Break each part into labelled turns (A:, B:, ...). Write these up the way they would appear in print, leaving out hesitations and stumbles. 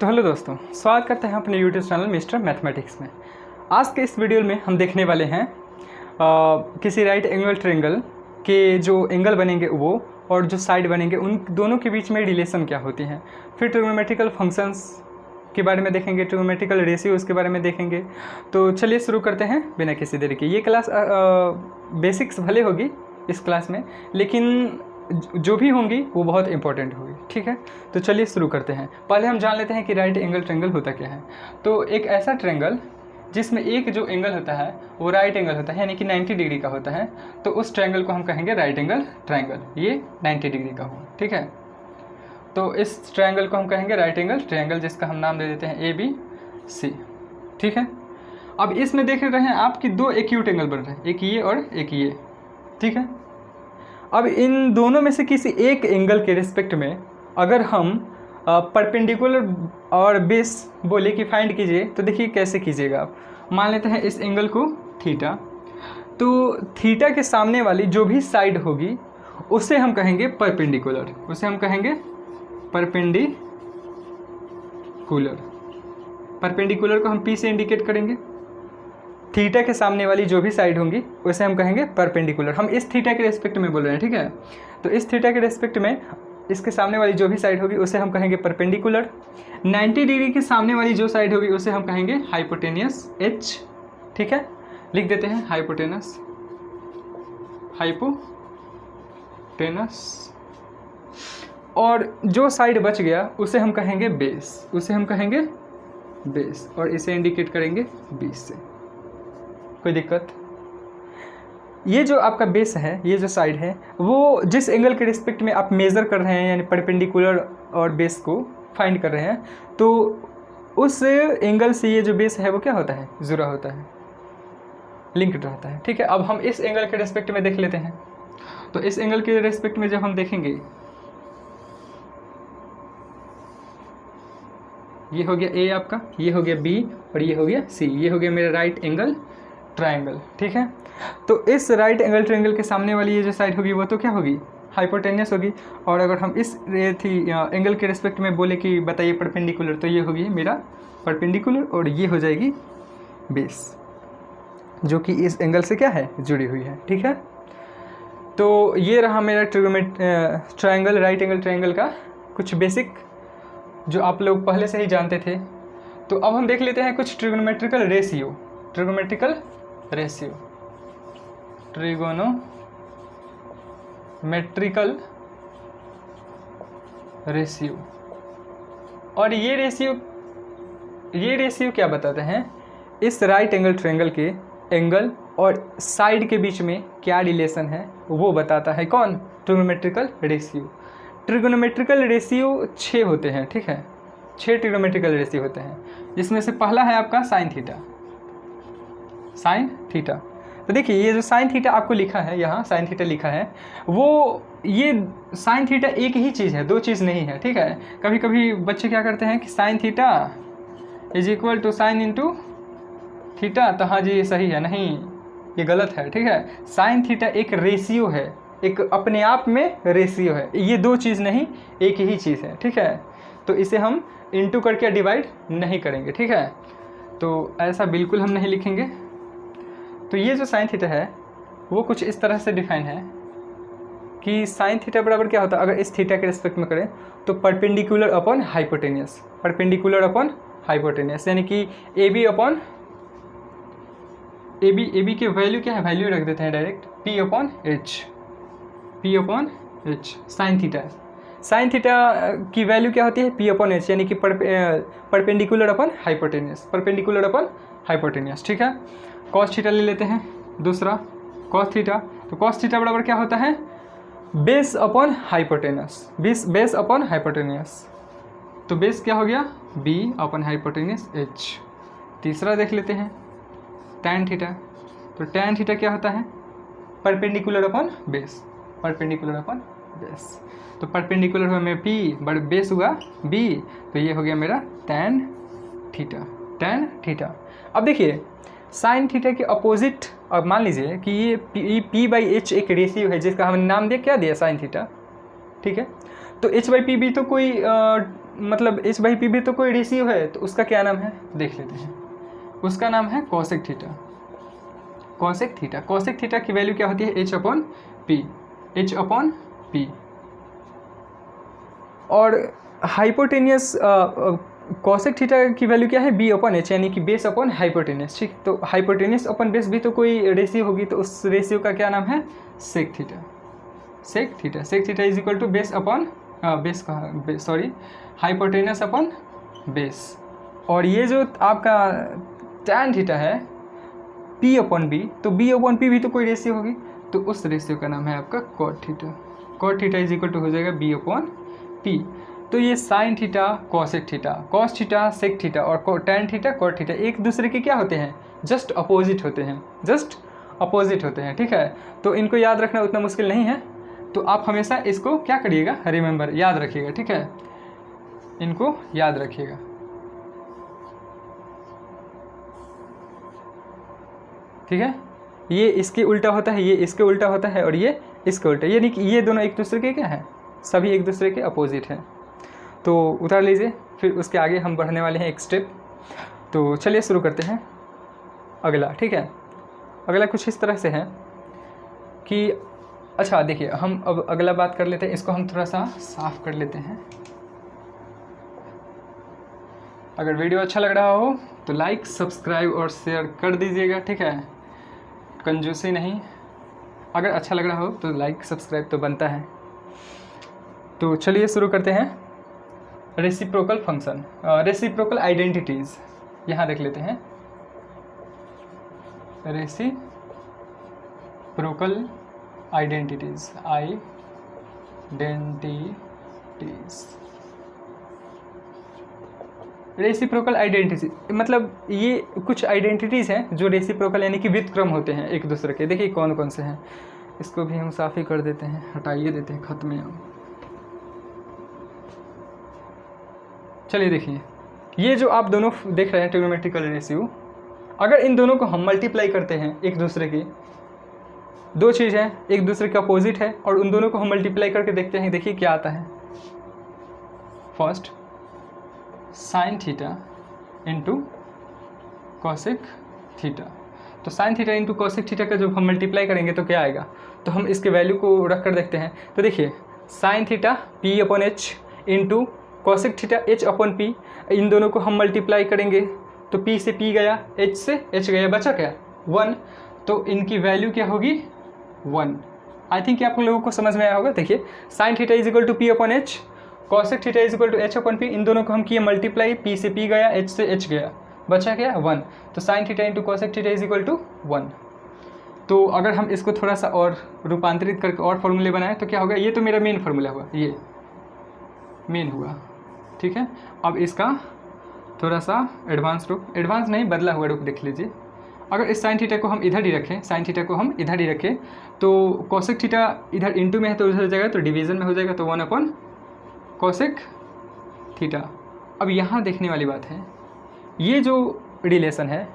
A: तो हेलो दोस्तों, स्वागत करते हैं अपने यूट्यूब चैनल मिस्टर मैथमेटिक्स में। आज के इस वीडियो में हम देखने वाले हैं किसी राइट एंगल ट्रायंगल के जो एंगल बनेंगे वो और जो साइड बनेंगे उन दोनों के बीच में रिलेशन क्या होती हैं। फिर ट्रिग्नोमेट्रिकल फंक्शंस के बारे में देखेंगे, ट्रिग्नोमेट्रिकल रेशियोज़ के बारे में देखेंगे। तो चलिए शुरू करते हैं बिना किसी देरी के। ये क्लास बेसिक्स भले होगी इस क्लास में, लेकिन जो भी होंगी वो बहुत इंपॉर्टेंट होगी, ठीक है। तो चलिए शुरू करते हैं। पहले हम जान लेते हैं कि राइट एंगल ट्रायंगल होता क्या है। तो एक ऐसा ट्रायंगल जिसमें एक जो एंगल होता है वो राइट एंगल होता है, यानी कि 90 डिग्री का होता है, तो उस ट्रायंगल को हम कहेंगे राइट एंगल ट्रायंगल। ये 90 डिग्री का हो, ठीक है। तो इस ट्रायंगल को हम कहेंगे राइट एंगल ट्रायंगल, जिसका हम नाम दे देते हैं ABC, ठीक है। अब इसमें देख रहे हैं आप कि दो एक्यूट एंगल बन रहे हैं, एक ये और एक ये, ठीक है। अब इन दोनों में से किसी एक एंगल के रिस्पेक्ट में अगर हम परपेंडिकुलर और बेस बोले कि फाइंड कीजिए, तो देखिए कैसे कीजिएगा आप। मान लेते हैं इस एंगल को थीटा, तो थीटा के सामने वाली जो भी साइड होगी उसे हम कहेंगे परपेंडिकुलर, उसे हम कहेंगे परपेंडिकुलर। परपेंडिकुलर को हम P से इंडिकेट करेंगे। थीटा के सामने वाली जो भी साइड होंगी उसे हम कहेंगे परपेंडिकुलर। हम इस थीटा के रेस्पेक्ट में बोल रहे हैं, ठीक है। तो इस थीटा के रेस्पेक्ट में इसके सामने वाली जो भी साइड होगी उसे हम कहेंगे परपेंडिकुलर। 90 डिग्री के सामने वाली जो साइड होगी उसे हम कहेंगे हाइपोटेनियस H, ठीक है। लिख देते हैं हाइपोटेनस, और जो साइड बच गया उसे हम कहेंगे बेस, उसे हम कहेंगे बेस, और इसे इंडिकेट करेंगे 20 से। कोई दिक्कत? ये जो आपका बेस है, ये जो साइड है, वो जिस एंगल के रिस्पेक्ट में आप मेज़र कर रहे हैं, यानी परपेंडिकुलर और बेस को फाइंड कर रहे हैं, तो उस एंगल से ये जो बेस है वो क्या होता है, जुड़ा होता है, लिंक्ड रहता है, ठीक है। अब हम इस एंगल के रिस्पेक्ट में देख लेते हैं। तो इस एंगल के रिस्पेक्ट में जब हम देखेंगे, ये हो गया A आपका, ये हो गया B और ये हो गया C, ये हो गया मेरा राइट एंगल ट्रायंगल, ठीक है। तो इस राइट एंगल ट्रायंगल के सामने वाली ये जो साइड होगी वो तो क्या होगी, हाइपोटेनियस होगी। और अगर हम इस एंगल के रिस्पेक्ट में बोले कि बताइए परपेंडिकुलर, तो ये होगी मेरा परपेंडिकुलर और ये हो जाएगी बेस, जो कि इस एंगल से क्या है, जुड़ी हुई है, ठीक है। तो ये रहा मेरा ट्रायंगल, राइट एंगल ट्रायंगल का कुछ बेसिक जो आप लोग पहले से ही जानते थे। तो अब हम देख लेते हैं कुछ ट्रिग्नोमेट्रिकल रेशियो। ट्रिग्नोमेट्रिकल रेशियो, और ये रेशियो क्या बताते हैं, इस राइट एंगल ट्रायंगल के एंगल और साइड के बीच में क्या रिलेशन है वो बताता है। कौन? Trigonometrical ratio. ट्रिग्नोमेट्रिकल रेशियो 6 होते हैं, ठीक है। 6 ट्रिग्नोमेट्रिकल रेशियो होते हैं, जिसमें से पहला है आपका साइन थीटा। तो देखिए ये जो साइन थीटा आपको लिखा है, यहाँ साइन थीटा लिखा है, वो ये साइन थीटा एक ही चीज़ है, दो चीज़ नहीं है, ठीक है। कभी कभी बच्चे क्या करते हैं कि sine theta is equal to sine into theta, तो हाँ जी ये सही है, नहीं ये गलत है, ठीक है। साइन थीटा एक रेशियो है, एक अपने आप में रेशियो है, ये दो चीज़ नहीं एक ही चीज़ है, ठीक है। तो इसे हम इंटू करके डिवाइड नहीं करेंगे, ठीक है। तो ऐसा बिल्कुल हम नहीं लिखेंगे। तो ये जो साइन थीटा है वो कुछ इस तरह से डिफाइन है कि साइन थीटा बराबर क्या होता है, अगर इस थीटा के रिस्पेक्ट में करें तो perpendicular upon hypotenuse, perpendicular upon hypotenuse, यानी कि AB अपॉन AB की वैल्यू क्या है, वैल्यू रख देते हैं direct P upon H। Sine theta की वैल्यू क्या होती है, P अपॉन H, यानी कि परपेंडिकुलर अपॉन हाइपोटेनियस, ठीक है। कॉस थीटा ले लेते हैं दूसरा, कॉस थीटा। तो कॉस थीटा बराबर क्या होता है, base upon hypotenuse, base upon hypotenuse. तो बेस क्या हो गया, B अपॉन हाइपोटेनियस H। तीसरा देख लेते हैं टैन थीटा। तो टैन थीटा क्या होता है, परपेंडिकुलर अपॉन बेस, तो परपेंडिकुलर हुआ मेरा P, बट बेस हुआ B, तो ये हो गया मेरा टैन थीटा। अब देखिए साइन थीटा के अपोजिट, अब मान लीजिए कि ये P/H एक रेशियो है जिसका हमने नाम क्या दिया, साइन थीटा, ठीक है। तो H/P भी तो कोई मतलब h बाई पी भी तो कोई रेशियो है, तो उसका क्या नाम है देख लेते हैं। उसका नाम है cosec theta. Cosec theta, cosec theta की वैल्यू क्या होती है, h upon P, h upon P. और हाइपोटेनियस कॉसेक थीटा की वैल्यू क्या है, b अपॉन एच, यानी कि बेस अपॉन हाइपोटेनियस। ठीक, तो हाइपोटेनियस अपॉन बेस भी तो कोई रेशियो होगी, तो उस रेशियो का क्या नाम है, sec theta. Sec theta, sec theta is equal to base upon base का सॉरी हाइपोटेनियस अपॉन बेस। और ये जो आपका टैन थीटा है p अपॉन बी, तो b अपॉन पी भी तो कोई रेशियो होगी, तो उस रेशियो का नाम है आपका cot theta. Cot theta is equal to हो जाएगा b अपॉन पी। तो ये sine theta, cosec theta, cos theta, sec theta और टैन थीटा, कॉट थीटा एक दूसरे के क्या होते हैं, जस्ट अपोजिट होते हैं, जस्ट अपोजिट होते हैं। ठीक है, तो इनको याद रखना उतना मुश्किल नहीं है, तो आप हमेशा इसको क्या करिएगा, रिमेंबर, याद रखिएगा। ठीक है, इनको याद रखिएगा। ठीक है, ये इसके उल्टा होता है, ये इसके उल्टा होता है और ये इसके उल्टा, यानी कि ये दोनों एक दूसरे के क्या हैं, सभी एक दूसरे के अपोजिट हैं। तो उतार लीजिए, फिर उसके आगे हम बढ़ने वाले हैं एक स्टेप। तो चलिए शुरू करते हैं अगला। ठीक है, अगला कुछ इस तरह से है कि अच्छा देखिए, हम अब अगला बात कर लेते हैं, इसको हम थोड़ा सा साफ कर लेते हैं। अगर वीडियो अच्छा लग रहा हो तो लाइक, सब्सक्राइब और शेयर कर दीजिएगा। ठीक है, कंजूसी नहीं, अगर अच्छा लग रहा हो तो लाइक सब्सक्राइब तो बनता है। तो चलिए शुरू करते हैं। रेसिप्रोकल फंक्शन, रेसिप्रोकल आइडेंटिटीज़ यहाँ देख लेते हैं। रेसिप्रोकल आइडेंटिटीज़, रेसिप्रोकल आइडेंटिटी मतलब ये कुछ आइडेंटिटीज़ हैं जो रेसिप्रोकल यानी कि व्युत्क्रम होते हैं एक दूसरे के। देखिए कौन कौन से हैं, इसको भी हम साफ ही कर देते हैं, हटाइए देते हैं खत में। चलिए देखिए, ये जो आप दोनों देख रहे हैं ट्रिग्नोमेट्रिकल रेशियो, अगर इन दोनों को हम मल्टीप्लाई करते हैं एक दूसरे की, दो चीज़ हैं, एक दूसरे के अपोजिट है, और उन दोनों को हम मल्टीप्लाई करके देखते हैं, देखिए क्या आता है। First sine theta into cosec theta, तो sine theta into cosec theta का जब हम मल्टीप्लाई करेंगे तो क्या आएगा, तो हम इसके वैल्यू को रख कर देखते हैं। तो देखिए sine theta P upon H into cosec theta H upon P, इन दोनों को हम मल्टीप्लाई करेंगे तो p से p गया, h से h गया, बचा क्या 1, तो इनकी वैल्यू क्या होगी 1। आई थिंक आप लोगों को समझ में आया होगा। देखिए sine theta is equal to P upon H, cosec theta is equal to H upon P, इन दोनों को हम किए मल्टीप्लाई, p से p गया, h से h गया, बचा क्या 1, तो sine theta into cosec theta is equal to 1। तो अगर हम इसको थोड़ा सा और रूपांतरित करके और फॉर्मूले बनाएं तो क्या होगा, ये तो मेरा मेन फार्मूला हुआ, ये मेन हुआ। ठीक है, अब इसका थोड़ा सा एडवांस रूप, एडवांस नहीं बदला हुआ रूप देख लीजिए। अगर इस साइन थीटा को हम इधर ही रखें, साइन थीटा को हम इधर ही रखें, तो कॉसेक थीटा इधर इंटू में है तो उधर हो जाएगा, तो डिवीज़न में हो जाएगा, तो 1 अपॉन कॉसेक थीटा। अब यहाँ देखने वाली बात है, ये जो रिलेशन है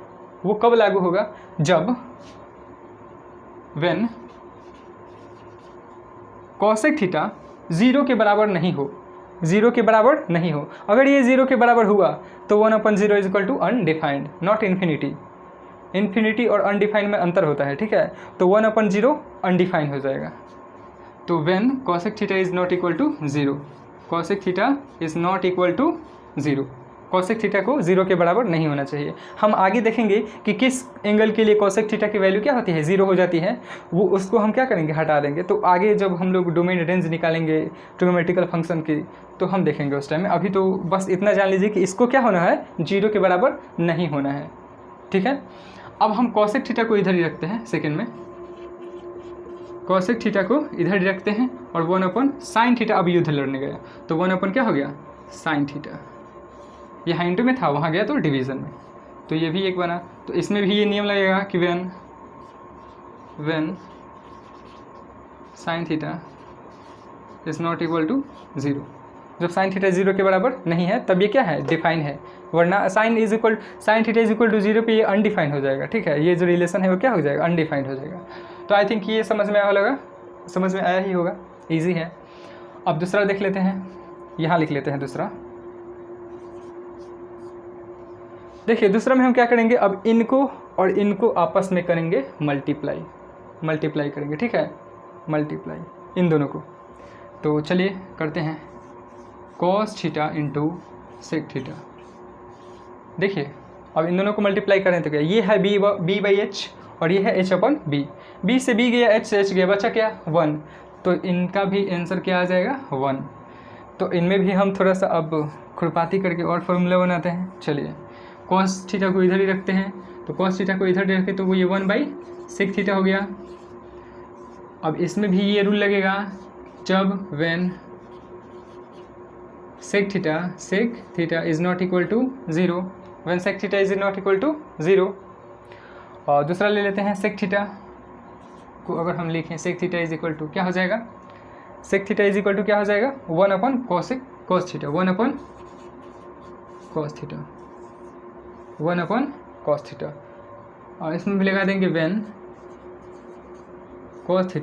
A: वो कब लागू होगा, जब व्हेन कॉसेक थीटा 0 के बराबर नहीं हो, 0 के बराबर नहीं हो। अगर ये 0 के बराबर हुआ तो 1 upon 0 is equal to undefined, not infinity. Infinity और अनडिफाइंड में अंतर होता है। ठीक है, तो 1 अपॉन 0 अनडिफाइंड हो जाएगा। तो when cosec theta is not equal to 0, cosec theta is not equal to 0, cosec theta को 0 के बराबर नहीं होना चाहिए। हम आगे देखेंगे कि किस एंगल के लिए कॉसेक थीटा की वैल्यू क्या होती है, 0 हो जाती है, वो उसको हम क्या करेंगे, हटा देंगे। तो आगे जब हम लोग डोमेन रेंज निकालेंगे ट्रिग्नोमेट्रिकल फंक्शन की तो हम देखेंगे उस टाइम में। अभी तो बस इतना जान लीजिए कि इसको क्या होना है, 0 के बराबर नहीं होना है। ठीक है, अब हम कॉसेक थीटा को इधर ही रखते हैं, सेकेंड में कॉसेक थीटा को इधर ही रखते हैं, और 1 अपॉन साइन थीटा अब युद्ध लड़ने गया, तो 1 अपॉन क्या हो गया साइन थीटा, यहाँ इंटू में था वहाँ गया तो डिवीज़न में, तो ये भी एक बना। तो इसमें भी ये नियम लगेगा कि when sine theta is not equal to 0, जब साइन थीटा 0 के बराबर नहीं है तब ये क्या है, डिफाइन है, वरना sine theta is equal to 0 पे ये अनडिफाइन हो जाएगा। ठीक है, ये जो रिलेशन है वो क्या हो जाएगा, अनडिफाइंड हो जाएगा। तो आई थिंक ये समझ में आया ही होगा, ईजी है। अब दूसरा देख लेते हैं, यहाँ लिख लेते हैं दूसरा, देखिए दूसरा में हम क्या करेंगे, अब इनको और इनको आपस में करेंगे मल्टीप्लाई करेंगे, ठीक है, मल्टीप्लाई इन दोनों को। तो चलिए करते हैं, cos theta into sec theta. देखिए अब इन दोनों को मल्टीप्लाई करें तो क्या, ये है बी बाई एच और ये है एच अपन बी, बी से बी गया, एच से एच गया, बचा क्या 1, तो इनका भी आंसर क्या आ जाएगा 1। तो इनमें भी हम थोड़ा सा अब खुरपाती करके और फॉर्मूला बनाते हैं। चलिए cos थीटा को इधर ही रखते हैं, तो cos थीटा को इधर रखें तो वो ये 1 बाई सेक थीटा हो गया। अब इसमें भी ये रूल लगेगा, जब when sec theta is not equal to 0, when sec theta is not equal to 0। और दूसरा ले लेते हैं, सेक थीटा को अगर हम लिखें, sec theta is equal to क्या हो जाएगा, sec theta is equal to क्या हो जाएगा 1 upon cos theta, 1 upon cos theta. और इसमें भी लगा देंगे when cos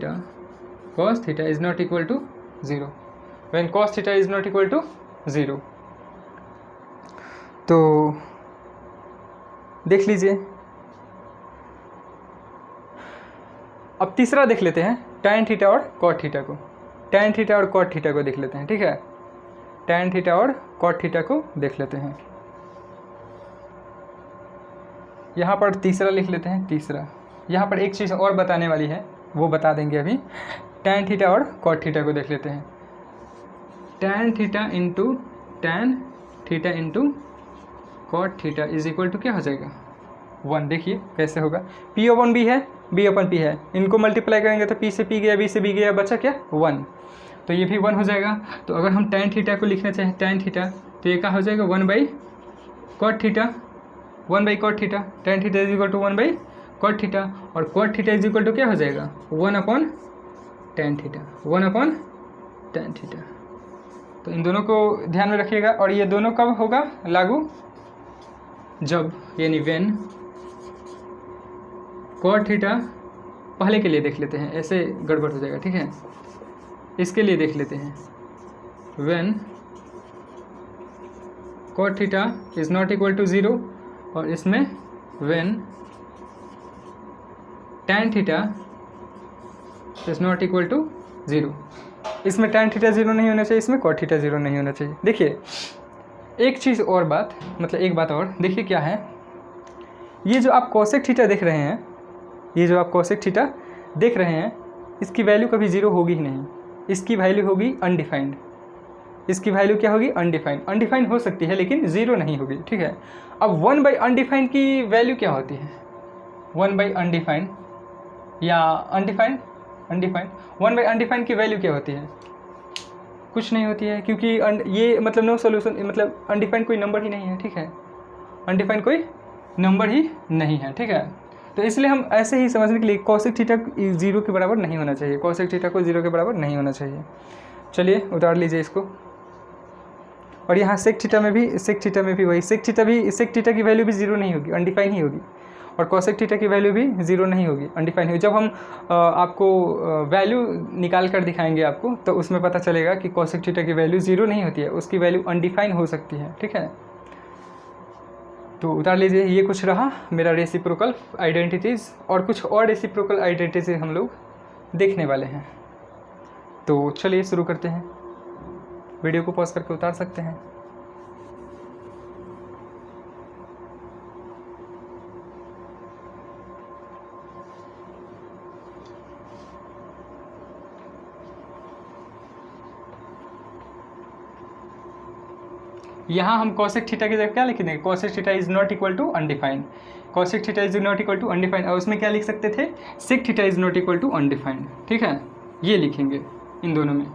A: theta is not equal to 0, when cos theta is not equal to 0। तो देख लीजिए, अब तीसरा देख लेते हैं, tan थीटा और cot थीटा को, tan थीटा और cot थीटा को देख लेते हैं, ठीक है, tan थीटा और cot थीटा को देख लेते हैं। यहाँ पर तीसरा लिख लेते हैं, तीसरा यहाँ पर एक चीज़ और बताने वाली है, वो बता देंगे अभी। tan थीटा और cot थीटा को देख लेते हैं, tan theta into cot theta is equal to क्या हो जाएगा 1। देखिए कैसे होगा, p अपन b है, b अपन p है, इनको मल्टीप्लाई करेंगे तो p से p गया, b से b गया, बचा क्या 1, तो ये भी 1 हो जाएगा। तो अगर हम tan थीटा को लिखना चाहें, tan थीटा, तो ये क्या हो जाएगा 1 by cot theta, 1 by cot theta, tan theta is equal to 1 by cot theta, और cot theta is equal to क्या हो जाएगा 1 upon tan theta, 1 upon tan theta. तो इन दोनों को ध्यान में रखिएगा, और ये दोनों कब होगा लागू, जब, यानी व्हेन cot थीटा, पहले के लिए देख लेते हैं, ऐसे गड़बड़ हो जाएगा, ठीक है, इसके लिए देख लेते हैं, when cot theta is not equal to 0, और इसमें when tan theta is not equal to 0। इसमें tan थीटा 0 नहीं होना चाहिए, इसमें cot थीटा 0 नहीं होना चाहिए। देखिए एक चीज़ और बात, मतलब एक बात और, देखिए क्या है, ये जो आप cosec थीटा देख रहे हैं, ये जो आप cosec थीटा देख रहे हैं, इसकी वैल्यू कभी 0 होगी ही नहीं, इसकी वैल्यू होगी अनडिफाइंड, इसकी वैल्यू क्या होगी अनडिफाइंड हो सकती है लेकिन 0 नहीं होगी, ठीक है। अब 1 बाई अनडिफाइंड की वैल्यू क्या होती है, 1 बाई अनडिफाइंड या अनडिफाइंड 1 बाई अनडिफाइंड की वैल्यू क्या होती है, कुछ नहीं होती है, क्योंकि ये मतलब नो सोल्यूशन, मतलब अनडिफाइंड कोई नंबर ही नहीं है, ठीक है, अनडिफाइंड कोई नंबर ही नहीं है, ठीक है। तो इसलिए हम ऐसे ही समझने के लिए cosec थीटा 0 के बराबर नहीं होना चाहिए, cosec थीटा को 0 के बराबर नहीं होना चाहिए। चलिए उतार लीजिए इसको, और यहाँ sec थीटा में भी वही, sec थीटा की वैल्यू भी 0 नहीं होगी, अनडिफाइन ही होगी, और cosec थीटा की वैल्यू भी 0 नहीं होगी, अनडिफाइन होगी। जब हम आपको वैल्यू निकाल कर दिखाएंगे आपको, तो उसमें पता चलेगा कि cosec थीटा की वैल्यू 0 नहीं होती है, उसकी वैल्यू अनडिफाइन हो सकती है, ठीक है। तो उतार लीजिए, ये कुछ रहा मेरा रेसिप्रोकल आइडेंटिटीज़, और कुछ और रेसिप्रोकल आइडेंटिटीज़ हम लोग देखने वाले हैं। तो चलिए शुरू करते हैं, वीडियो को पॉज करके उतार सकते हैं। यहाँ हम cosec थीटा की जगह क्या लिख देंगे, cosec theta is not equal to undefined, cosec theta is not equal to undefined, और उसमें क्या लिख सकते थे, sec theta is not equal to undefined, ठीक है, ये लिखेंगे इन दोनों में।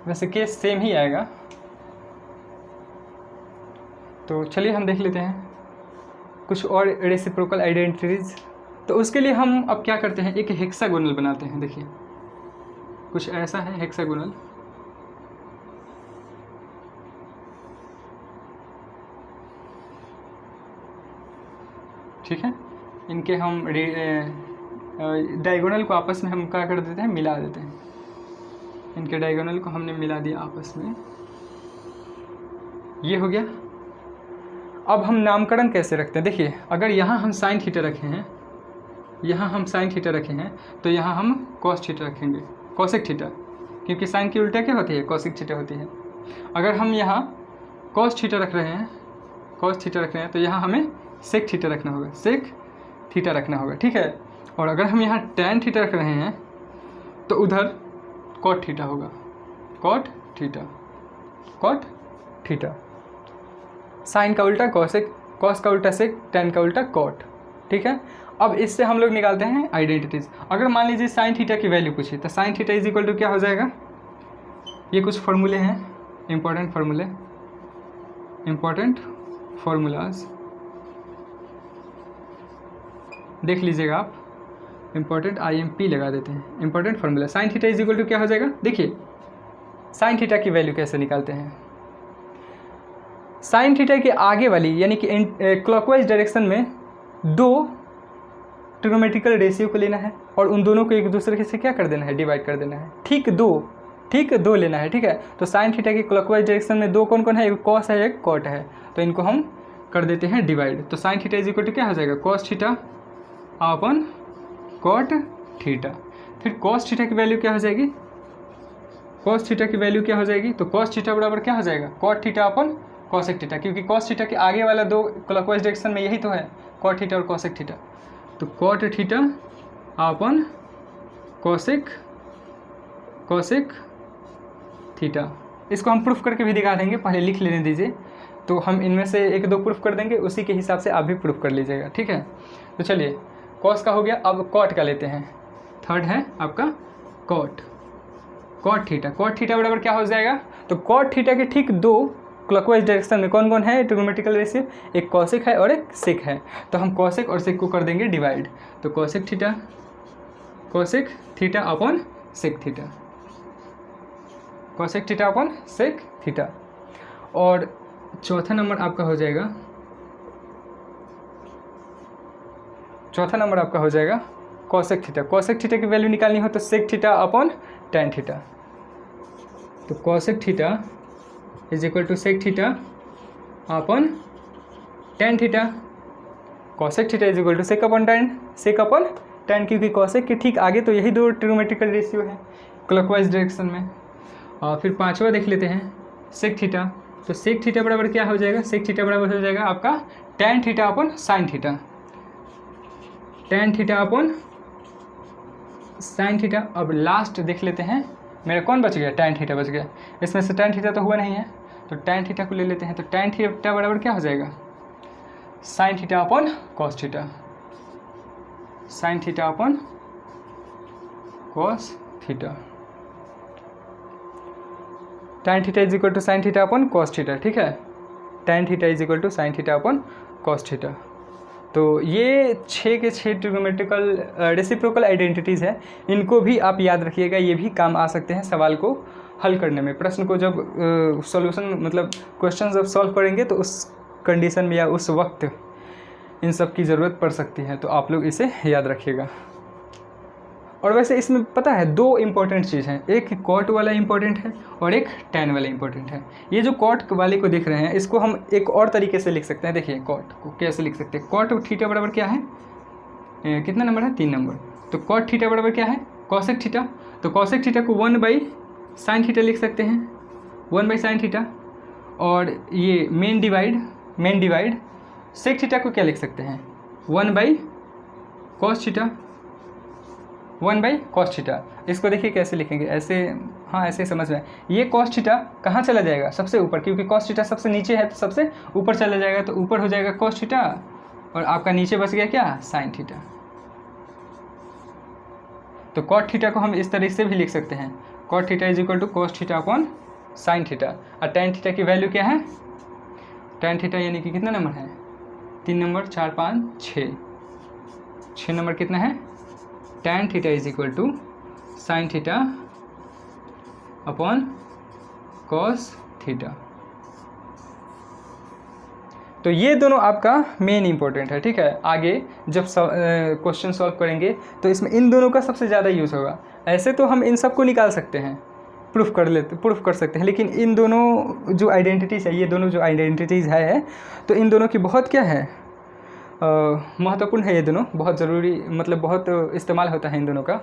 A: वैसे केस सेम ही आएगा, तो चलिए हम देख लेते हैं कुछ और रेसिप्रोकल आइडेंटिटीज। तो उसके लिए हम अब क्या करते हैं, एक हेक्सागोनल बनाते हैं। देखिए कुछ ऐसा है हेक्सागोनल, ठीक है। इनके हम डायगोनल को आपस में हम क्या कर देते हैं, मिला देते हैं। इनके डायगोनल को हमने मिला दिया आपस में, ये हो गया। अब हम नामकरण कैसे रखते हैं, देखिए अगर यहाँ हम साइन थीटा रखे हैं, यहाँ हम साइन थीटा रखे हैं, तो यहाँ हम कॉस थीटा रखेंगे, कॉसेक थीटा, क्योंकि साइन की उल्टा क्या होती है, कॉसेक थीटा होती है। अगर हम यहाँ कॉस थीटा रख रहे हैं, कॉस थीटा रख रहे हैं, तो यहाँ हमें सेक थीटा रखना होगा, सेक थीटा रखना होगा, ठीक है। और अगर हम यहाँ टैन थीटा रख रहे हैं तो उधर कॉट थीटा होगा, cot theta, cot theta. Sine का उल्टा कॉसेक, कॉस का उल्टा सेक, टैन का उल्टा कॉट, ठीक है। अब इससे हम लोग निकालते हैं आइडेंटिटीज़। अगर मान लीजिए साइन थीटा की वैल्यू पूछी, तो sine theta is equal to क्या हो जाएगा, ये कुछ फार्मूले हैं, इंपॉर्टेंट फार्मूले, इंपॉर्टेंट फार्मूलाज देख लीजिएगा आप, इंपॉर्टेंट IMP लगा देते हैं, important formula. Sine theta is equal to क्या हो जाएगा, देखिए साइन थीटा की वैल्यू कैसे निकालते हैं। साइन थीटा के आगे वाली यानी कि क्लॉकवाइज डायरेक्शन में दो ट्रिग्नोमेट्रिकल रेशियो को लेना है और उन दोनों को एक दूसरे से क्या कर देना है, डिवाइड कर देना है, ठीक दो लेना है, ठीक है। तो साइन थीटा की क्लॉकवाइज डायरेक्शन में दो कौन कौन है, एक कॉस है एक कॉट है, तो इनको हम कर देते हैं डिवाइड। तो sine theta is equal to क्या हो जाएगा, cos theta upon cot theta. फिर कॉस थीटा की वैल्यू क्या हो जाएगी, कॉस थीटा की वैल्यू क्या हो जाएगी, तो कॉस थीटा बराबर क्या हो जाएगा, कॉट थीटा अपन कॉसेक थीटा, क्योंकि कॉस थीटा के आगे वाला दो क्लॉकवाइज डायरेक्शन में यही तो है, कॉट थीटा और कॉसेक थीटा। तो कॉट थीटा अपन कॉसेक थीटा। इसको हम प्रूफ करके भी दिखा देंगे, पहले लिख लेने दीजिए, तो हम इनमें से एक दो प्रूफ कर देंगे, उसी के हिसाब से आप भी प्रूफ कर लीजिएगा, ठीक है। तो चलिए कॉस का हो गया, अब कॉट का लेते हैं। थर्ड है आपका कॉट थीटा। कॉट थीटा बराबर क्या हो जाएगा, तो कॉट थीटा के ठीक दो क्लॉकवाइज डायरेक्शन में कौन कौन है ट्रिग्नोमेट्रिकल रेशियो, एक कॉसेक है और एक सेक है, तो हम कॉसेक और सेक को कर देंगे डिवाइड। तो cosec theta upon sec theta, cosec theta upon sec theta. और चौथा नंबर आपका हो जाएगा, कॉसेक थीटा। कॉसेक थीटा की वैल्यू निकालनी हो तो sec theta upon tan theta. तो cosec theta is equal to sec theta upon tan theta. Cosec theta is equal to sec upon tan, क्योंकि कॉसेक के ठीक आगे तो यही दो ट्रिग्नोमेट्रिकल रेशियो है क्लॉकवाइज डायरेक्शन में। और फिर पांचवा देख लेते हैं सेक थीटा। तो सेक थीटा बराबर क्या हो जाएगा, सेक थीटा बराबर हो जाएगा आपका tan theta upon sine theta, tan theta upon sine theta. अब लास्ट देख लेते हैं, मेरा कौन बच गया, टैन थीटा बच गया। इसमें से टैन थीटा तो हुआ नहीं है, तो टैन थीटा को ले लेते हैं। तो टैन थीटा बराबर क्या हो जाएगा, sine theta upon cos theta, sine theta upon cos theta. Tan theta is equal to sine theta upon cos theta, ठीक है। Tan theta is equal to sine theta upon cos theta. तो ये 6 के 6 trigonometrical reciprocal identities हैं, इनको भी आप याद रखिएगा, ये भी काम आ सकते हैं सवाल को हल करने में। प्रश्न को जब सॉल्यूशन मतलब क्वेश्चन जब सॉल्व करेंगे तो उस कंडीशन में या उस वक्त इन सब की ज़रूरत पड़ सकती है, तो आप लोग इसे याद रखिएगा। और वैसे इसमें पता है दो इम्पोर्टेंट चीज़ हैं, एक कॉट वाला इम्पोर्टेंट है और एक टैन वाला इम्पोर्टेंट है। ये जो कॉट वाले को देख रहे हैं इसको हम एक और तरीके से लिख सकते हैं। देखिए कॉट को कैसे लिख सकते हैं, कॉट थीटा बराबर क्या है, कितना नंबर है, 3 नंबर। तो कॉट थीटा बराबर क्या है, कॉसेक थीटा। तो कॉसेक थीटा को 1/sin थीटा लिख सकते हैं, 1/sin थीटा। और ये मेन डिवाइड सेक थीटा को क्या लिख सकते हैं, 1/cos थीटा, 1/cos थीटा। इसको देखिए कैसे लिखेंगे, ऐसे, हाँ ऐसे समझ में। ये cos थीटा कहाँ चला जाएगा, सबसे ऊपर, क्योंकि cos थीटा सबसे नीचे है तो सबसे ऊपर चला जाएगा, तो ऊपर हो जाएगा cos थीटा और आपका नीचे बच गया क्या, sin थीटा। तो cot थीटा को हम इस तरीके से भी लिख सकते हैं, cot theta is equal to cos theta upon sin theta. और tan थीटा की वैल्यू क्या है, tan थीटा यानी कि कितना नंबर है, 3 नंबर, 4 5 6 नंबर कितना है, tan theta is equal to sin theta upon cos theta. तो ये दोनों आपका मेन इंपॉर्टेंट है, ठीक है। आगे जब क्वेश्चन सॉल्व करेंगे तो इसमें इन दोनों का सबसे ज़्यादा यूज़ होगा। ऐसे तो हम इन सब को निकाल सकते हैं, प्रूफ कर सकते हैं। लेकिन इन दोनों जो आइडेंटिटीज़ है, ये दोनों जो आइडेंटिटीज़ है, तो इन दोनों की बहुत क्या है, महत्वपूर्ण है। ये दोनों बहुत ज़रूरी, मतलब बहुत इस्तेमाल होता है इन दोनों का।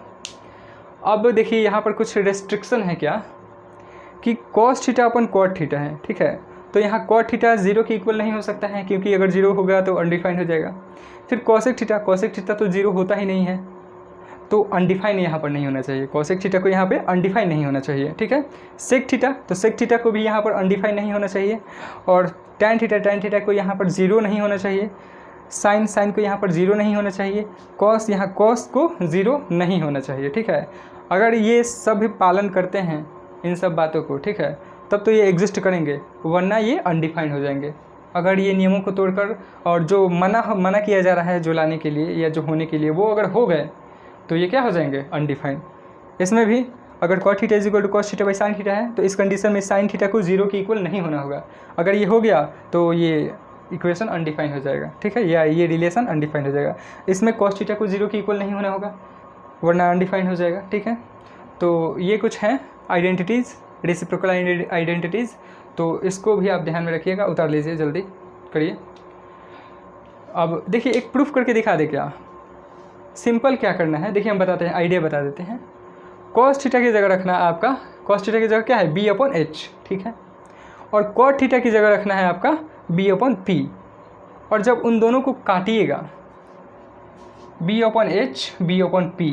A: अब देखिए यहाँ पर कुछ रेस्ट्रिक्शन है क्या, कि cos theta upon cot theta है, ठीक है। तो यहाँ कॉट थीटा 0 के इक्वल नहीं हो सकता है, क्योंकि अगर 0 होगा तो अनडिफाइंड हो जाएगा। फिर कॉसेक थीटा तो 0 होता ही नहीं है, तो अनडिफाइन यहाँ पर नहीं होना चाहिए। कॉसेक थीटा को यहाँ पे अनडिफाइन नहीं होना चाहिए, ठीक है। सेक थीटा, तो सेक थीटा को भी यहाँ पर अनडिफाइन नहीं होना चाहिए। और टैन थीटा को यहाँ पर 0 नहीं होना चाहिए। साइन को यहाँ पर 0 नहीं होना चाहिए। कॉस को 0 नहीं होना चाहिए, ठीक है। अगर ये सब भी पालन करते हैं इन सब बातों को, ठीक है, तब तो ये एग्जिस्ट करेंगे, वरना ये अनडिफाइंड हो जाएंगे। अगर ये नियमों को तोड़कर और जो मना किया जा रहा है जो लाने के लिए या जो होने के लिए, वो अगर हो गए तो ये क्या हो जाएंगे, अनडिफाइंड। इसमें भी अगर cot theta is equal to cos theta by sine theta है, तो इस कंडीशन में साइन थीटा को 0 के इक्वल नहीं होना होगा। अगर ये हो गया तो ये इक्वेशन अनडिफाइंड हो जाएगा, ठीक है, या ये रिलेशन अनडिफाइंड हो जाएगा। इसमें कॉस थीटा को 0 के इक्वल नहीं होना होगा, वरना अनडिफाइंड हो जाएगा, ठीक है। तो ये कुछ हैं आइडेंटिटीज़, रेसिप्रोकल आइडेंटिटीज़, तो इसको भी आप ध्यान में रखिएगा। उतार लीजिए, जल्दी करिए। अब देखिए एक प्रूफ करके दिखा दे क्या, सिंपल क्या करना है, देखिए हम बताते हैं, आइडिया बता देते हैं। कॉस थीटा की जगह रखना है आपका, कॉस थीटा की जगह क्या है, b/h, ठीक है। और कॉट थीटा की जगह रखना है आपका b/p। और जब उन दोनों को काटिएगा b/h b/p,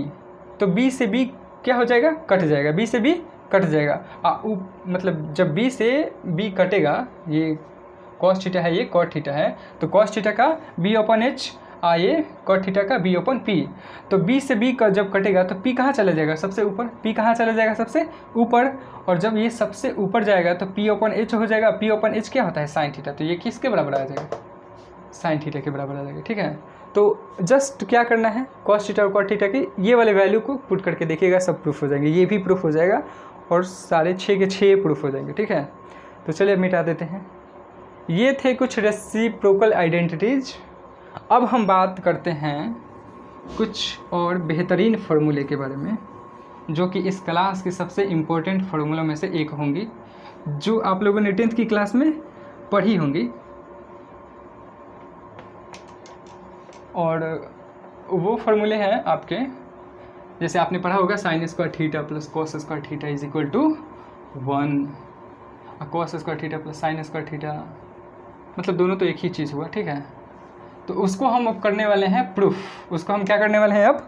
A: तो b से b क्या हो जाएगा, कट जाएगा, b से b कट जाएगा। मतलब जब b से b कटेगा, ये कॉस थीटा है, ये कॉट थीटा है, तो कॉस थीटा का b/h ये कॉट थीटा का b/p। तो b से b का जब कटेगा तो p कहाँ चला जाएगा, सबसे ऊपर। p कहाँ चला जाएगा, सबसे ऊपर। और जब ये सबसे ऊपर जाएगा तो p/h हो जाएगा। p/h क्या होता है, साइन थीटा। तो ये किसके बराबर आ जाएगा, साइन थीटा के बराबर आ जाएगा, ठीक है। तो जस्ट क्या करना है, कॉस थीटा और कॉट थीटा की ये वाले वैल्यू को पुट करके देखिएगा, सब प्रूफ हो जाएंगे। ये भी प्रूफ हो जाएगा और सारे 6 के 6 प्रूफ हो जाएंगे, ठीक है। तो चलिए मिटा देते हैं। ये थे कुछ रेसिप्रोकल आइडेंटिटीज़। अब हम बात करते हैं कुछ और बेहतरीन फार्मूले के बारे में, जो कि इस क्लास की सबसे इम्पोर्टेंट फार्मूला में से एक होंगी, जो आप लोगों ने 10th की क्लास में पढ़ी होंगी। और वो फार्मूले हैं आपके, जैसे आपने पढ़ा होगा sine square theta plus cos square theta is equal to 1, cos square theta plus sine square theta, मतलब दोनों तो एक ही चीज़ हुआ, ठीक है। तो उसको हम अब करने वाले हैं प्रूफ। उसको हम क्या करने वाले हैं अब,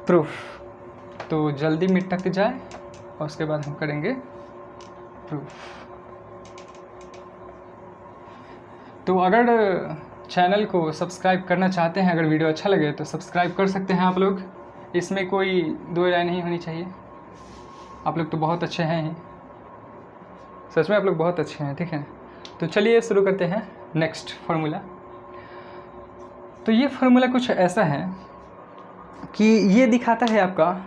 A: प्रूफ। तो जल्दी मिटक जाए और उसके बाद हम करेंगे प्रूफ। तो अगर चैनल को सब्सक्राइब करना चाहते हैं, अगर वीडियो अच्छा लगे तो सब्सक्राइब कर सकते हैं आप लोग। इसमें कोई दो राय नहीं होनी चाहिए। आप लोग तो बहुत अच्छे हैं ही, सच में आप लोग बहुत अच्छे हैं, ठीक है। तो चलिए शुरू करते हैं नेक्स्ट फार्मूला। तो ये फार्मूला कुछ ऐसा है कि ये दिखाता है आपका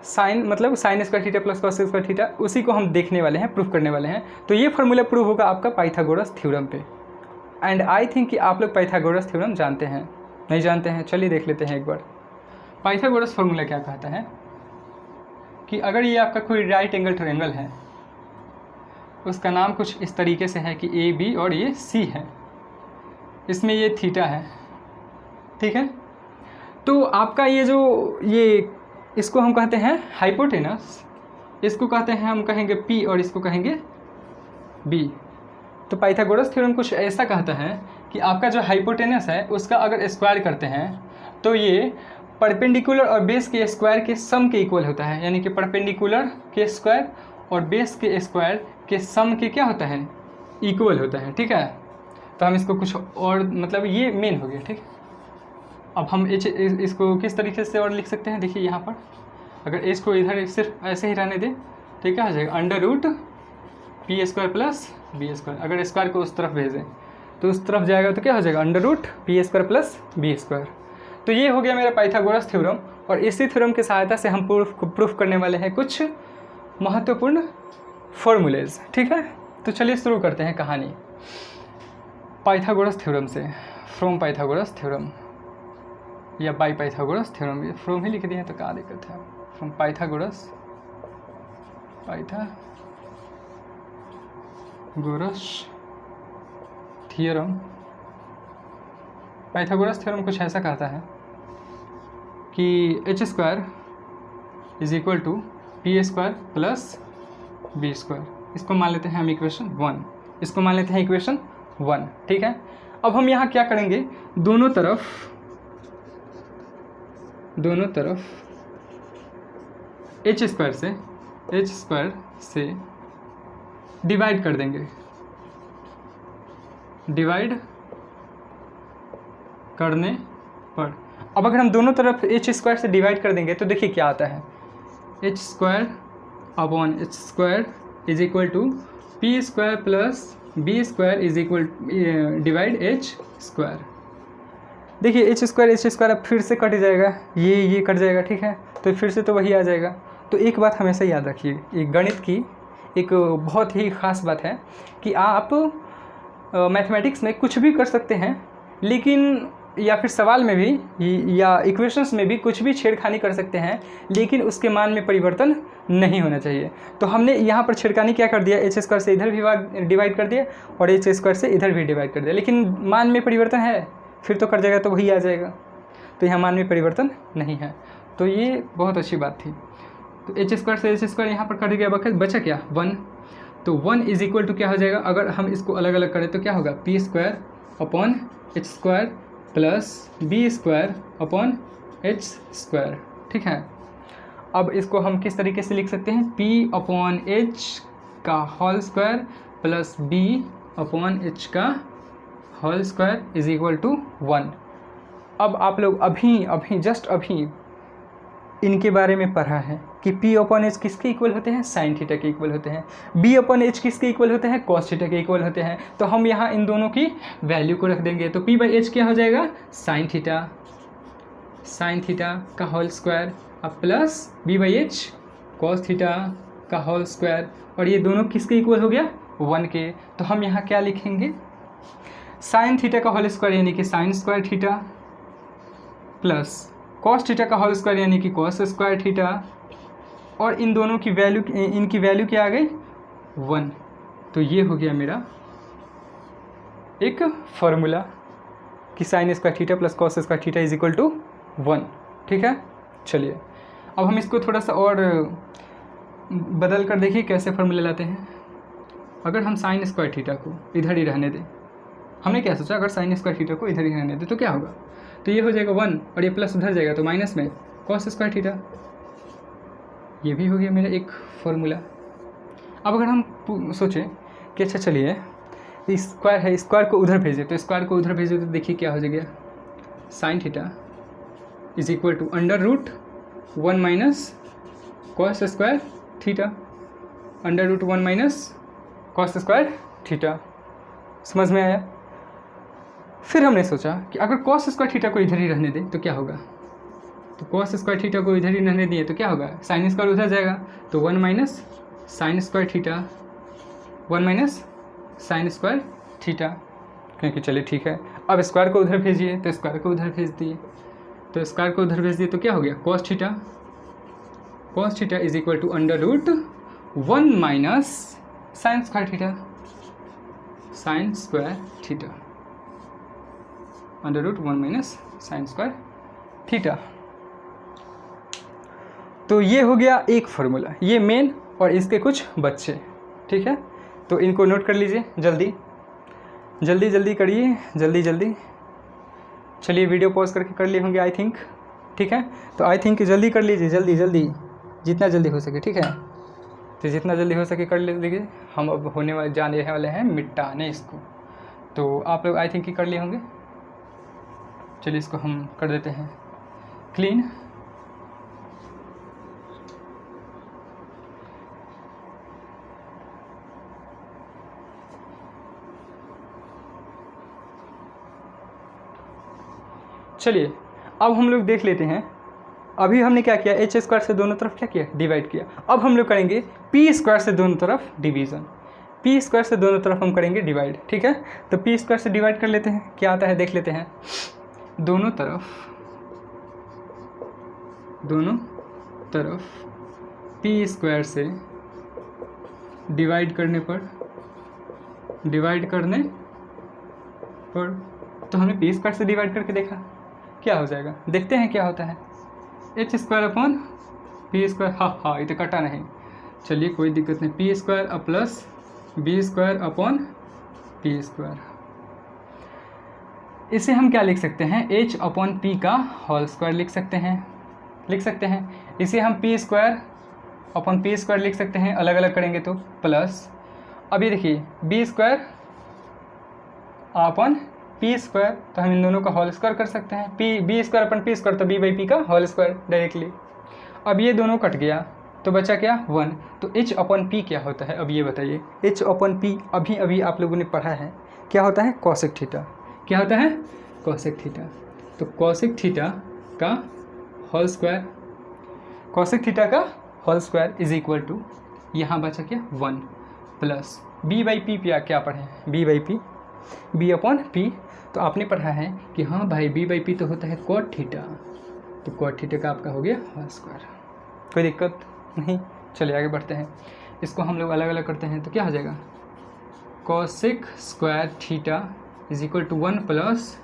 A: साइन, मतलब sign square theta plus cos square theta, उसी को हम देखने वाले हैं, प्रूफ करने वाले हैं। तो ये फार्मूला प्रूफ होगा आपका पाइथागोरस थ्योरम पे। एंड आई थिंक कि आप लोग पाइथागोरस थ्योरम जानते हैं, नहीं जानते हैं, चलिए देख लेते हैं एक बार। पाइथागोरस फार्मूला क्या कहता है कि अगर ये आपका कोई राइट एंगल ट्रायंगल है, उसका नाम कुछ इस तरीके से है कि ए बी और ये सी है, इसमें ये थीटा है, ठीक है। तो आपका ये जो ये इसको हम कहते हैं हाइपोटेनस, इसको कहते हैं, हम कहेंगे पी और इसको कहेंगे बी। तो पाइथागोरस थ्योरम कुछ ऐसा कहता है कि आपका जो हाइपोटेनस है उसका अगर स्क्वायर करते हैं तो ये परपेंडिकुलर और बेस के स्क्वायर के सम के इक्वल होता है। यानी कि परपेंडिकुलर के स्क्वायर और बेस के स्क्वायर के सम के क्या होता है, इक्वल होता है, ठीक है। तो हम इसको कुछ और, मतलब ये मेन हो गया, ठीक। अब हम इसको किस तरीके से और लिख सकते हैं, देखिए यहाँ पर अगर एच को इधर सिर्फ ऐसे ही रहने दें तो क्या हो जाएगा, under root P square plus B square. अगर स्क्वायर को उस तरफ भेजें तो उस तरफ जाएगा तो क्या हो जाएगा, under root P square plus B square. तो ये हो गया मेरा पाइथागोरस थ्योरम। और इसी थ्योरम की सहायता से हम प्रूफ करने वाले हैं कुछ महत्वपूर्ण फॉर्मूलेज, ठीक है। तो चलिए शुरू करते हैं कहानी पाइथागोरस थ्योरम से। फ्रॉम पाइथागोरस थ्योरम या बाय पाइथागोरस थ्योरम, ये फ्रॉम ही लिख दिए हैं तो क्या दिक्कत है। फ्रॉम पाइथागोरस पाइथागोरस थ्योरम कुछ ऐसा कहता है कि H square is equal to P square plus B square. इसको मान लेते हैं हम इक्वेशन 1, इसको मान लेते हैं इक्वेशन 1, ठीक है। अब हम यहाँ क्या करेंगे, दोनों तरफ एच स्क्वायर से डिवाइड कर देंगे, डिवाइड करने पर अब अगर हम दोनों तरफ एच स्क्वायर से डिवाइड कर देंगे तो देखिए क्या आता है, H square upon H square is equal to P square plus B square is equal divide H square. देखिए एच स्क्वायर अब फिर से कट जाएगा, ये कट जाएगा, ठीक है, तो फिर से तो वही आ जाएगा। तो एक बात हमेशा याद रखिए, एक गणित की एक बहुत ही ख़ास बात है कि आप मैथमेटिक्स में कुछ भी कर सकते हैं, लेकिन या फिर सवाल में भी या इक्वेशंस में भी कुछ भी छेड़खानी कर सकते हैं, लेकिन उसके मान में परिवर्तन नहीं होना चाहिए। तो हमने यहाँ पर छेड़खानी क्या कर दिया, एच स्क्वायर से इधर भी डिवाइड कर दिया और एच स्क्वायर से इधर भी डिवाइड कर दिया, लेकिन मान में परिवर्तन है, फिर तो कट जाएगा तो वही आ जाएगा, तो यहाँ मान में परिवर्तन नहीं है। तो ये बहुत अच्छी बात थी। तो एच स्क्वायर से एच स्क्वायर यहाँ पर कट गया, बचा क्या 1। तो 1 इज इक्वल टू क्या हो जाएगा, अगर हम इसको अलग अलग करें तो क्या होगा, P square upon H square plus B square upon H square, ठीक है। अब इसको हम किस तरीके से लिख सकते हैं, p अपॉन एच का whole square plus b upon H का whole square is equal to 1। अब आप लोग अभी इनके बारे में पढ़ा है कि p अपॉन एच किसके इक्वल होते हैं, साइन थीटा के इक्वल होते हैं, b अपॉन एच किसके इक्वल होते हैं, कॉस थीटा के इक्वल होते हैं। तो हम यहाँ इन दोनों की वैल्यू को रख देंगे, तो p बाई एच क्या हो जाएगा, साइन थीटा का होल स्क्वायर अब plus b by H cos theta का होल स्क्वायर, और ये दोनों किसके इक्वल हो गया, 1 के। तो हम यहाँ क्या लिखेंगे, साइन थीटा का होल स्क्वायर यानी कि sine square theta plus cos theta का होल स्क्वायर यानी कि कॉस स्क्वायर थीटा, और इन दोनों की वैल्यू, इनकी वैल्यू क्या आ गई 1। तो ये हो गया मेरा एक फॉर्मूला कि sine square theta plus cos square theta is equal to 1, ठीक है। चलिए अब हम इसको थोड़ा सा और बदल कर देखिए कैसे फॉर्मूला लाते हैं। अगर हम साइन स्क्वायर थीटा को इधर ही रहने दें, हमने क्या सोचा, अगर साइन स्क्वायर थीटा को इधर ही रहने दें तो क्या होगा, तो ये हो जाएगा 1 और ये प्लस उधर जाएगा तो माइनस में कॉस स्क्वायर थीटा, ये भी हो गया मेरा एक फॉर्मूला। अब अगर हम सोचें कि अच्छा चलिए स्क्वायर है, स्क्वायर को उधर भेजें, तो स्क्वायर को उधर भेजें तो देखिए क्या हो जाएगा, sine theta is equal to under root 1 minus cos square theta, under root 1 minus cos square theta. समझ में आया। फिर हमने सोचा कि अगर कॉस स्क्वायर थीटा को इधर ही रहने दें तो क्या होगा, तो कॉस स्क्वायर थीटा को इधर ही रहने दिए तो क्या होगा, साइन स्क्वायर उधर जाएगा तो 1 minus sine square theta, 1 minus sine square theta, क्योंकि चलिए ठीक है। अब स्क्वायर को उधर भेजिए तो स्क्वायर को उधर भेज दिए, तो स्क्वायर को उधर भेज दिए तो क्या हो गया, cos theta is equal to under root 1 minus sine square theta, under root 1 minus sine square theta. तो ये हो गया एक फार्मूला, ये मेन और इसके कुछ बच्चे, ठीक है। तो इनको नोट कर लीजिए, जल्दी करिए, जल्दी। चलिए वीडियो पॉज करके कर लिए होंगे आई थिंक, ठीक है। तो आई थिंक जल्दी कर लीजिए, जल्दी जितना जल्दी हो सके, ठीक है। तो जितना जल्दी हो सके कर लीजिए, हम अब जाने वाले हैं मिटाने इसको। तो आप लोग आई थिंक कर लिए होंगे, चलिए इसको हम कर देते हैं क्लीन। चलिए अब हम लोग देख लेते हैं, अभी हमने क्या किया, एच स्क्वायर से दोनों तरफ क्या किया, डिवाइड किया। अब हम लोग करेंगे पी स्क्वायर से दोनों तरफ डिवीज़न, पी स्क्वायर से दोनों तरफ हम करेंगे डिवाइड, ठीक है। तो पी स्क्वायर से डिवाइड कर लेते हैं, क्या आता है देख लेते हैं। दोनों तरफ पी स्क्वायर से डिवाइड करने पर तो हमने पी स्क्वायर से डिवाइड करके देखा क्या हो जाएगा, देखते हैं क्या होता है। H square upon P square, हाँ ये तो कटा नहीं, चलिए कोई दिक्कत नहीं। P square plus B square upon P square, इसे हम क्या लिख सकते हैं, एच अपॉन पी का होल स्क्वायर लिख सकते हैं। इसे हम P square upon P square लिख सकते हैं, अलग अलग करेंगे तो प्लस, अब ये देखिए B square upon P square, तो हम इन दोनों का होल स्क्वायर कर सकते हैं। B square upon P square, तो बी बाई पी का होल स्क्वायर डायरेक्टली। अब ये दोनों कट गया तो बचा क्या 1। तो एच अपॉन पी क्या होता है, अब ये बताइए। एच अपॉन पी अभी आप लोगों ने पढ़ा है, क्या होता है कॉसेक थीटा। क्या होता है कॉसेक थीटा। तो कॉसेक थीटा का whole square is equal to, यहाँ बचा क्या 1 प्लस बी बाई पी क्या पढ़े हैं, B by P, B upon P. तो आपने पढ़ा है कि हाँ भाई बी बाई पी तो होता है कॉट थीटा, तो कॉट थीटा का आपका हो गया होल स्क्वायर। कोई दिक्कत नहीं, चलिए आगे बढ़ते हैं। इसको हम लोग अलग अलग करते हैं तो क्या हो जाएगा, cosec square theta is equal to 1 plus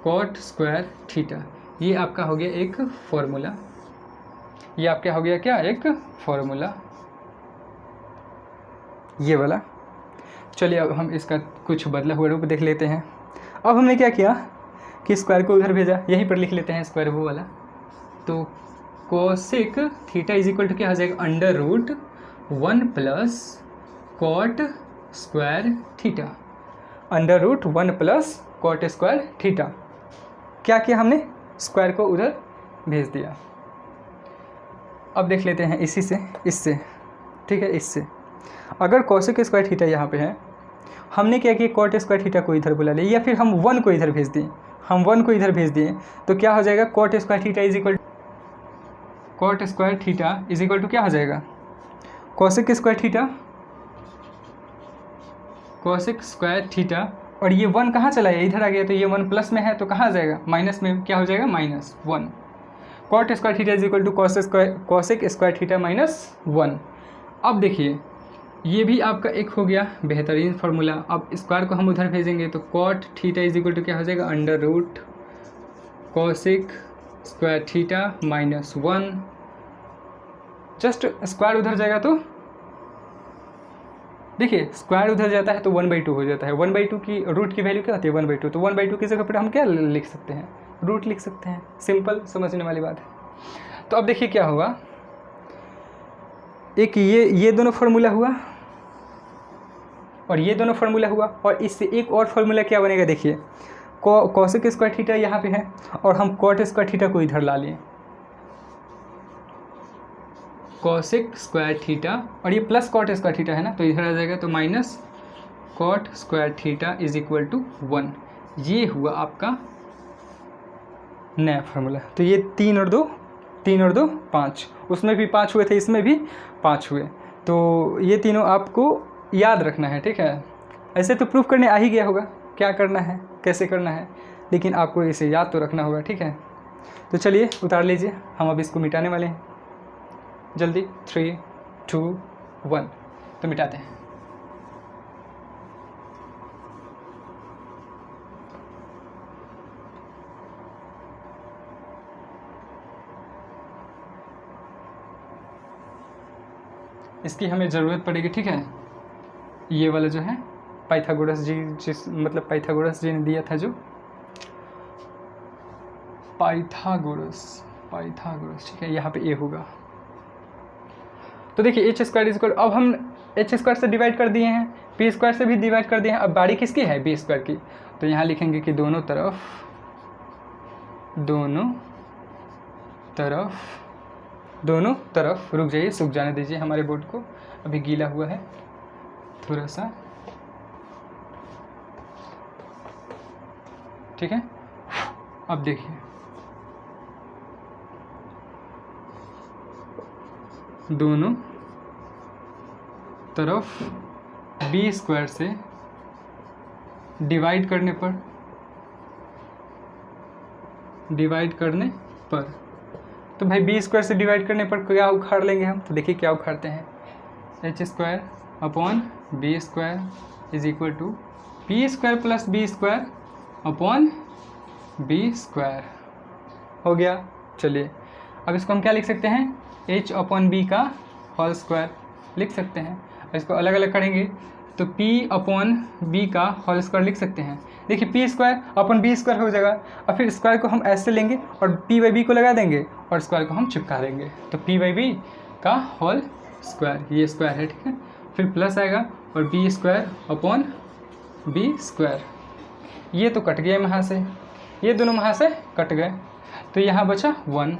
A: cot square theta. ये आपका हो गया एक फॉर्मूला, ये आपका हो गया क्या एक फॉर्मूला, ये वाला। चलिए अब हम इसका कुछ बदला हुआ रूप देख लेते हैं। अब हमने क्या किया कि स्क्वायर को उधर भेजा, यहीं पर लिख लेते हैं स्क्वायर वो वाला। तो cosec theta is equal to क्या हो जाएगा, under root 1 plus cot square theta, under root 1 plus cot square theta. क्या किया हमने, स्क्वायर को उधर भेज दिया। अब देख लेते हैं इसी से इससे, ठीक है, इससे अगर कोसेक स्क्वायर थीटा यहाँ पे है, हमने क्या किया कॉट स्क्वायर थीटा को इधर बुला लिया, या फिर हम 1 को इधर भेज दिए, हम 1 को इधर भेज दिए तो क्या हो जाएगा, cot square theta is equal to क्या हो जाएगा, कोसेक स्क्वायर थीटा। और ये 1 कहाँ चला गया, इधर आ गया, तो ये 1 प्लस में है तो कहाँ आ जाएगा, माइनस में, क्या हो जाएगा -1। Cot square theta is equal to cosec square theta -1। अब देखिए ये भी आपका एक हो गया बेहतरीन फार्मूला। अब स्क्वायर को हम उधर भेजेंगे तो cot theta is equal to क्या हो जाएगा, under root cosec square theta -1। Just square उधर जाएगा तो देखिए स्क्वायर उधर जाता है तो 1/2 हो जाता है। 1/2 की रूट की वैल्यू क्या होती है 1/2, तो 1/2 की जगह पर हम क्या लिख सकते हैं, रूट लिख सकते हैं। सिंपल समझने वाली बात है। तो अब देखिए क्या होगा, एक ये दोनों फार्मूला हुआ और ये दोनों फार्मूला हुआ, और इससे एक और फार्मूला क्या बनेगा, देखिए कोसेक स्क्वायर थीटा यहाँ पे है और हम कॉट स्क्वायर थीटा को इधर ला लिए, कोसेक स्क्वायर थीटा, और ये प्लस कॉट स्क्वायर थीटा है ना, तो इधर आ जाएगा, तो minus cot square theta is equal to 1। ये हुआ आपका नया फार्मूला। तो ये 3 और 2 5, उसमें भी 5 हुए थे, इसमें भी 5 हुए, तो ये तीनों आपको याद रखना है, ठीक है। ऐसे तो प्रूफ करने आ ही गया होगा क्या करना है कैसे करना है, लेकिन आपको इसे याद तो रखना होगा, ठीक है। तो चलिए उतार लीजिए, हम अब इसको मिटाने वाले हैं जल्दी। 3 2 1, तो मिटाते हैं। इसकी हमें ज़रूरत पड़ेगी, ठीक है। ये वाला जो है पाइथागोरस जी पाइथागोरस जी ने दिया था, जो पाइथागोरस, ठीक है, यहाँ पे ए होगा। तो देखिए एच स्क्वायर इक्वल, अब हम एच स्क्वायर से डिवाइड कर दिए हैं, पी स्क्वायर से भी डिवाइड कर दिए हैं, अब बारी किसकी है, बी स्क्वायर की। तो यहाँ लिखेंगे कि दोनों तरफ रुक जाइए, सूख जाने दीजिए हमारे बोर्ड को, अभी गीला हुआ है थोड़ा सा, ठीक है। अब देखिए दोनों तरफ बी स्क्वायर से डिवाइड करने पर तो भाई बी स्क्वायर से डिवाइड करने पर क्या उखाड़ लेंगे हम, तो देखिए क्या उखाड़ते हैं, H square upon B square is equal to P square plus B square upon B square हो गया। चलिए अब इसको हम क्या लिख सकते हैं, h अपॉन बी का होल स्क्वायर लिख सकते हैं। इसको अलग अलग करेंगे तो p अपॉन बी का होल स्क्वायर लिख सकते हैं। देखिए p square upon B square हो जाएगा और फिर स्क्वायर को हम ऐसे लेंगे और p बाई बी को लगा देंगे और स्क्वायर को हम चिपका देंगे तो p बाई बी का होल स्क्वायर, ये स्क्वायर है, ठीक है। फिर प्लस आएगा और B square upon B square, ये तो कट गया यहाँ से, ये दोनों यहाँ से कट गए तो यहाँ बचा 1।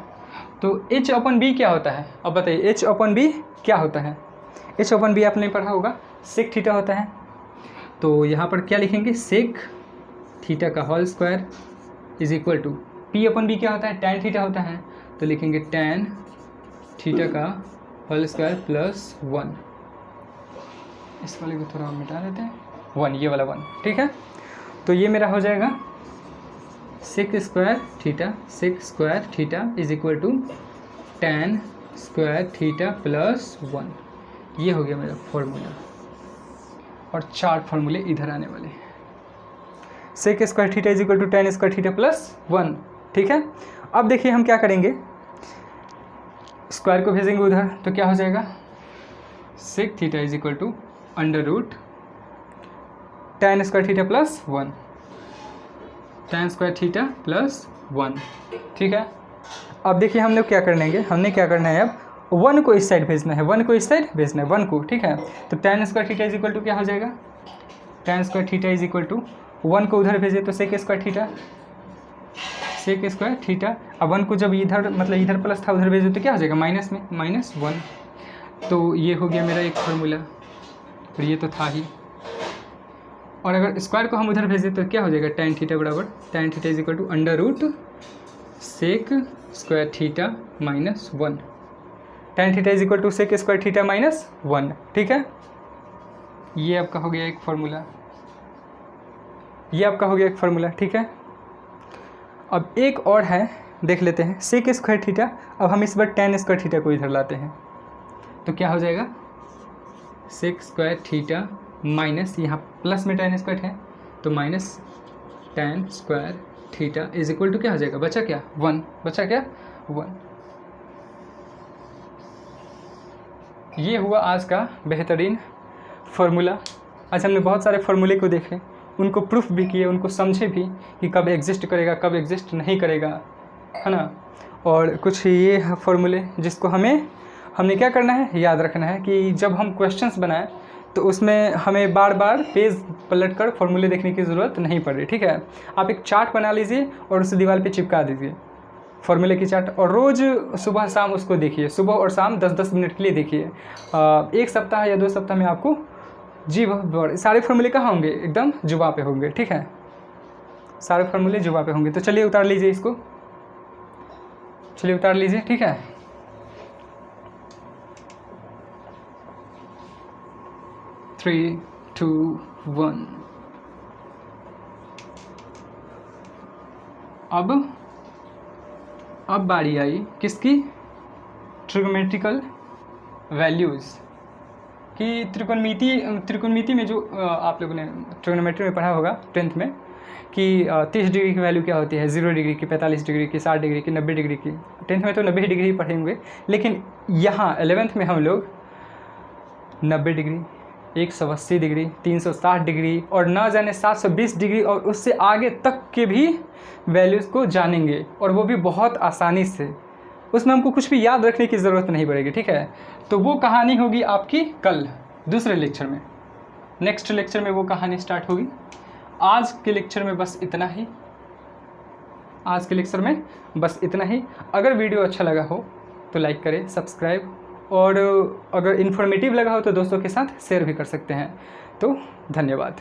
A: तो h अपन बी क्या होता है, अब बताइए h अपन बी क्या होता है। h अपन बी आपने पढ़ा होगा सेक थीटा होता है। तो यहाँ पर क्या लिखेंगे, सेक थीटा का whole square is equal to p upon B क्या होता है, tan थीटा होता है। तो लिखेंगे tan थीटा का होल स्क्वायर प्लस 1, इस वाले को थोड़ा मिटा देते हैं, 1, ये वाला 1, ठीक है। तो ये मेरा हो जाएगा sec square theta is equal to tan square theta plus 1, ये हो गया मेरा फॉर्मूला। और 4 फार्मूले इधर आने वाले, sec square theta is equal to tan square theta plus 1, ठीक है। अब देखिए हम क्या करेंगे, स्क्वायर को भेजेंगे उधर तो क्या हो जाएगा, sec theta is equal to under root tan square theta plus 1, tan square theta plus 1, ठीक है। अब देखिए हम लोग क्या करेंगे, हमने क्या करना है, अब 1 को इस साइड भेजना है, 1 को इस साइड भेजना है, 1 को, ठीक है। तो tan square theta is equal to क्या हो जाएगा, tan square theta is equal to 1 को उधर भेजे तो सेक स्क्वायर थीटा, अब 1 को जब इधर मतलब इधर प्लस था उधर भेजे तो क्या हो जाएगा, माइनस में -1। तो ये हो गया मेरा एक फार्मूला, और ये तो था ही। और अगर स्क्वायर को हम उधर भेजें तो क्या हो जाएगा, tan थीटा बराबर tan theta is equal to under root sec square theta minus 1, tan theta is equal to sec square theta minus 1, ठीक है। ये आपका हो गया एक फार्मूला, ठीक है। अब एक और है, देख लेते हैं, सेक स्क्वायर थीटा। अब हम इस बार tan स्क्वायर थीटा को इधर लाते हैं तो क्या हो जाएगा, सेक स्क्वायर थीटा माइनस, यहाँ प्लस में tan स्क्वायर है तो minus tan square theta is equal to क्या हो जाएगा, बचा क्या 1। ये हुआ आज का बेहतरीन फार्मूला। आज हमने बहुत सारे फार्मूले को देखे, उनको प्रूफ भी किए, उनको समझे भी कि कब एग्जिस्ट करेगा कब एग्जिस्ट नहीं करेगा, है ना। और कुछ ये फार्मूले जिसको हमने क्या करना है, याद रखना है कि जब हम क्वेश्चंस बनाएं तो उसमें हमें बार बार पेज पलट कर फॉर्मूले देखने की ज़रूरत नहीं पड़ रही, ठीक है। आप एक चार्ट बना लीजिए और उसे दीवार पे चिपका दीजिए, फॉर्मूले की चार्ट, और रोज़ सुबह शाम उसको देखिए, सुबह और शाम 10-10 मिनट के लिए देखिए। 1 सप्ताह या 2 सप्ताह में आपको जी सारे फॉर्मूले कहाँ होंगे, एकदम जुबान पे होंगे, ठीक है। सारे फॉर्मूले जुबान पे होंगे। तो चलिए उतार लीजिए इसको, ठीक है। Three two one. अब बारी आई किसकी, ट्रिगोनोमेट्रिकल वैल्यूज़ की। त्रिकोणमिति में जो आप लोगों ने ट्रिगोनोमेट्री में पढ़ा होगा 10th में कि 30 डिग्री की वैल्यू क्या होती है, 0 डिग्री की, 45 डिग्री की, 60 डिग्री की, 90 डिग्री की। 10th में तो 90 डिग्री ही पढ़ेंगे, लेकिन यहाँ 11th में हम लोग 90 डिग्री, 180 डिग्री, 360 डिग्री और ना जाने 720 डिग्री और उससे आगे तक के भी वैल्यूज़ को जानेंगे, और वो भी बहुत आसानी से। उसमें हमको कुछ भी याद रखने की ज़रूरत नहीं पड़ेगी, ठीक है। तो वो कहानी होगी आपकी कल दूसरे लेक्चर में, नेक्स्ट लेक्चर में वो कहानी स्टार्ट होगी। आज के लेक्चर में बस इतना ही। अगर वीडियो अच्छा लगा हो तो लाइक करें, सब्सक्राइब, और अगर इन्फॉर्मेटिव लगा हो तो दोस्तों के साथ शेयर भी कर सकते हैं। तो धन्यवाद।